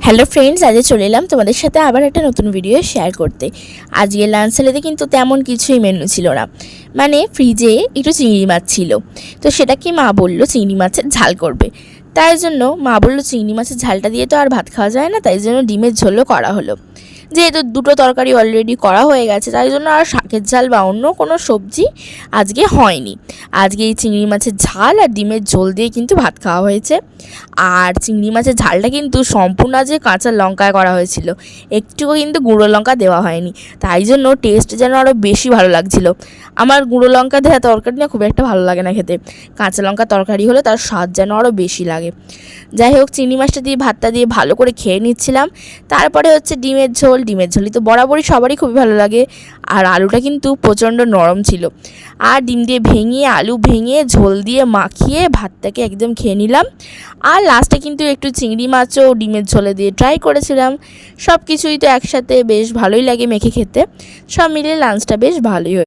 Hello friends, আজ চলে এলাম তোমাদের সাথে আবার একটা নতুন ভিডিও শেয়ার করতে। আজকে লাঞ্চ থালিতে কিন্তু তেমন কিছুই মেনু ছিল না, মানে ফ্রিজে একটু চিংড়ি মাছ ছিল। তো সেটা কি মা বললো চিংড়ি মাছের ঝাল করবে, তাই জন্য মা বললো চিংড়ি মাছের ঝালটা দিয়ে তো আর ভাত খাওয়া যায় না, তাই জন্য ডিমের ঝোলও করা হলো। যেহেতু দুটো তরকারি অলরেডি করা হয়ে গেছে, তাই জন্য আর শাকের ঝাল বা অন্য কোনো সবজি আজকে হয়নি। আজকে এই চিংড়ি মাছের ঝাল আর ডিমের ঝোল দিয়ে কিন্তু ভাত খাওয়া হয়েছে। আর চিংড়ি মাছের ঝালটা কিন্তু সম্পূর্ণ যে কাঁচা লঙ্কায় করা হয়েছিল, একটুও কিন্তু গুঁড়ো লঙ্কা দেওয়া হয়নি, তাই জন্য টেস্ট যেন আরও বেশি ভালো লাগছিল। আমার গুঁড়ো লঙ্কা দেওয়া তরকারি না খুব একটা ভালো লাগে না খেতে, কাঁচা লঙ্কা তরকারি হলে তার স্বাদ যেন আরও বেশি লাগে। যাই হোক, চিংড়ি মাছটা দিয়ে ভাতটা দিয়ে ভালো করে খেয়ে নিচ্ছিলাম। তারপরে হচ্ছে ডিমের ঝোল। ডিমের ঝোলই তো বরাবরই সবারই খুবই ভালো লাগে, আর আলুটা কিন্তু প্রচণ্ড নরম ছিল। আর ডিম দিয়ে ভেঙে আলু ভেঙে ঝোল দিয়ে মাখিয়ে ভাতটাকে একদম খেয়ে নিলাম। আর লাস্টে কিন্তু একটু চিংড়ি মাছও ডিমের ঝোলে দিয়ে ট্রাই করেছিলাম। সব কিছুই তো একসাথে বেশ ভালোই লাগে মেখে খেতে, সব মিলিয়ে লাঞ্চটা বেশ ভালোই হয়।